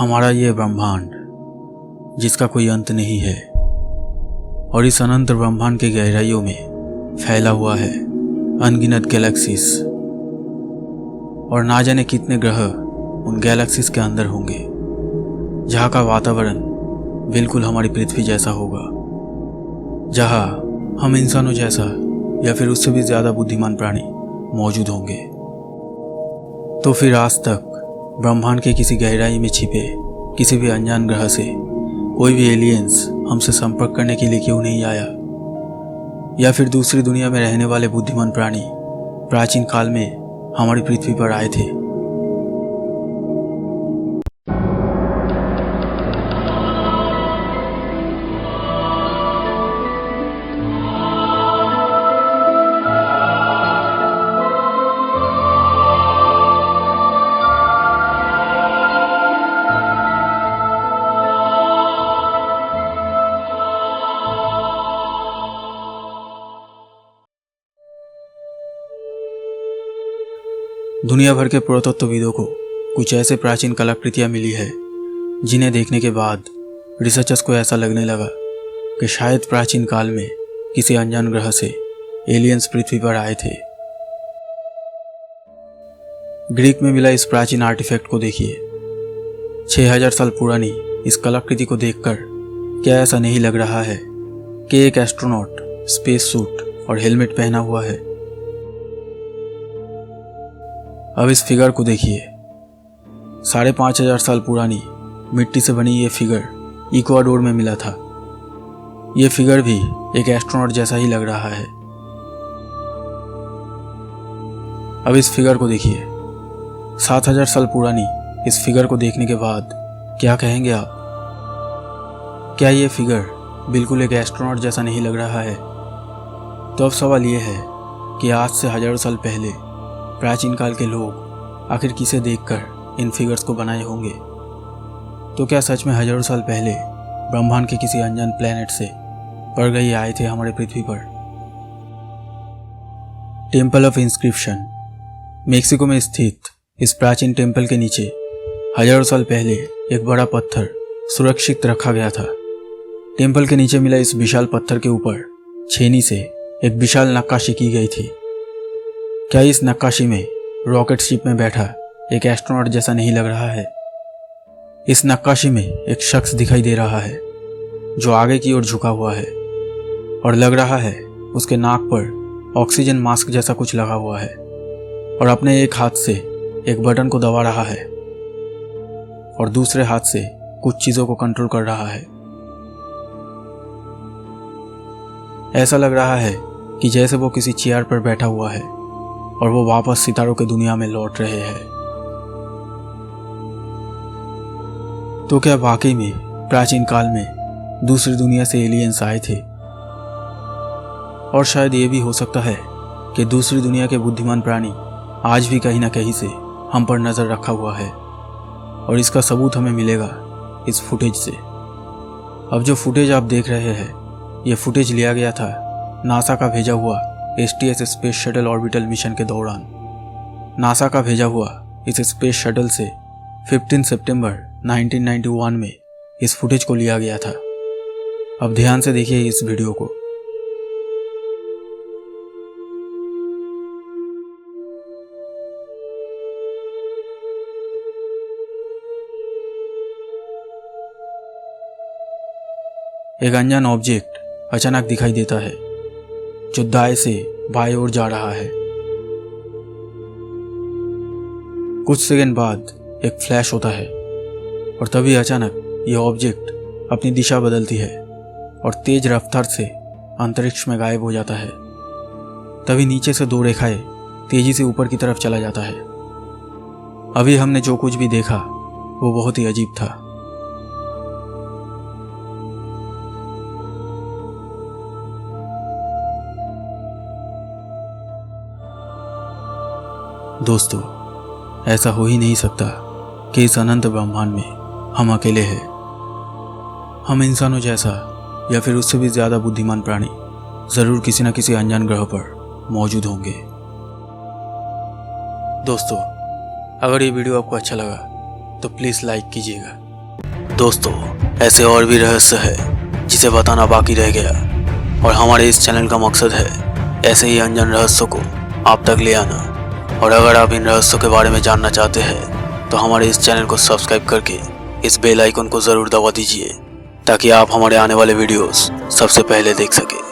हमारा ये ब्रह्मांड जिसका कोई अंत नहीं है और इस अनंत ब्रह्मांड के गहराइयों में फैला हुआ है अनगिनत गैलेक्सीज और ना जाने कितने ग्रह उन गैलेक्सीज के अंदर होंगे जहाँ का वातावरण बिल्कुल हमारी पृथ्वी जैसा होगा, जहाँ हम इंसानों जैसा या फिर उससे भी ज़्यादा बुद्धिमान प्राणी मौजूद होंगे। तो फिर आज तक ब्रह्मांड के किसी गहराई में छिपे किसी भी अनजान ग्रह से कोई भी एलियंस हमसे संपर्क करने के लिए क्यों नहीं आया, या फिर दूसरी दुनिया में रहने वाले बुद्धिमान प्राणी प्राचीन काल में हमारी पृथ्वी पर आए थे? दुनिया भर के पुरातत्वविदों को कुछ ऐसे प्राचीन कलाकृतियां मिली है जिन्हें देखने के बाद रिसर्चर्स को ऐसा लगने लगा कि शायद प्राचीन काल में किसी अनजान ग्रह से एलियंस पृथ्वी पर आए थे। ग्रीक में मिला इस प्राचीन आर्टिफैक्ट को देखिए। 6000 साल पुरानी इस कलाकृति को देखकर क्या ऐसा नहीं लग रहा है कि एक एस्ट्रोनॉट स्पेस सूट और हेलमेट पहना हुआ है? अब इस फिगर को देखिए। 5500 साल पुरानी मिट्टी से बनी ये फिगर इक्वाडोर में मिला था। ये फिगर भी एक एस्ट्रोनॉट जैसा ही लग रहा है। अब इस फिगर को देखिए। 7000 साल पुरानी इस फिगर को देखने के बाद क्या कहेंगे आप? क्या ये फिगर बिल्कुल एक एस्ट्रोनॉट जैसा नहीं लग रहा है? तो अब सवाल ये है कि आज से हजारों साल पहले प्राचीन काल के लोग आखिर किसे देखकर इन फिगर्स को बनाए होंगे? तो क्या सच में हजारों साल पहले ब्रह्मांड के किसी अनजान प्लेनेट से परगई आए थे हमारे पृथ्वी पर? टेम्पल ऑफ इंस्क्रिप्शन मेक्सिको में स्थित इस प्राचीन टेम्पल के नीचे हजारों साल पहले एक बड़ा पत्थर सुरक्षित रखा गया था। टेम्पल के नीचे मिला इस विशाल पत्थर के ऊपर छेनी से एक विशाल नक्काशी की गई थी। क्या इस नक्काशी में रॉकेट शिप में बैठा एक एस्ट्रोनॉट जैसा नहीं लग रहा है? इस नक्काशी में एक शख्स दिखाई दे रहा है जो आगे की ओर झुका हुआ है और लग रहा है उसके नाक पर ऑक्सीजन मास्क जैसा कुछ लगा हुआ है और अपने एक हाथ से एक बटन को दबा रहा है और दूसरे हाथ से कुछ चीजों को कंट्रोल कर रहा है। ऐसा लग रहा है कि जैसे वो किसी चेयर पर बैठा हुआ है और वो वापस सितारों के दुनिया में लौट रहे हैं। तो क्या वाकई में प्राचीन काल में दूसरी दुनिया से एलियंस आए थे? और शायद ये भी हो सकता है कि दूसरी दुनिया के बुद्धिमान प्राणी आज भी कहीं ना कहीं से हम पर नजर रखा हुआ है और इसका सबूत हमें मिलेगा इस फुटेज से। अब जो फुटेज आप देख रहे हैं, ये फुटेज लिया गया था नासा का भेजा हुआ STS space shuttle orbital mission के दौरान। नासा का भेजा हुआ इस स्पेस शटल से 15 सितंबर 1991 में इस फुटेज को लिया गया था। अब ध्यान से देखिए इस वीडियो को। एक अनजान ऑब्जेक्ट अचानक दिखाई देता है जो दाएं से बाएं ओर जा रहा है। कुछ सेकंड बाद एक फ्लैश होता है और तभी अचानक यह ऑब्जेक्ट अपनी दिशा बदलती है और तेज रफ्तार से अंतरिक्ष में गायब हो जाता है। तभी नीचे से 2 रेखाएं तेजी से ऊपर की तरफ चला जाता है। अभी हमने जो कुछ भी देखा वो बहुत ही अजीब था। दोस्तों, ऐसा हो ही नहीं सकता कि इस अनंत ब्रह्मांड में हम अकेले हैं। हम इंसानों जैसा या फिर उससे भी ज़्यादा बुद्धिमान प्राणी ज़रूर किसी न किसी अनजान ग्रह पर मौजूद होंगे। दोस्तों, अगर ये वीडियो आपको अच्छा लगा तो प्लीज़ लाइक कीजिएगा दोस्तों, ऐसे और भी रहस्य है जिसे बताना बाकी रह गया और हमारे इस चैनल का मकसद है ऐसे ही अनजान रहस्यों को आप तक ले आना। और अगर आप इन रहस्यों के बारे में जानना चाहते हैं तो हमारे इस चैनल को सब्सक्राइब करके इस बेल आइकन को ज़रूर दबा दीजिए ताकि आप हमारे आने वाले वीडियोस सबसे पहले देख सकें।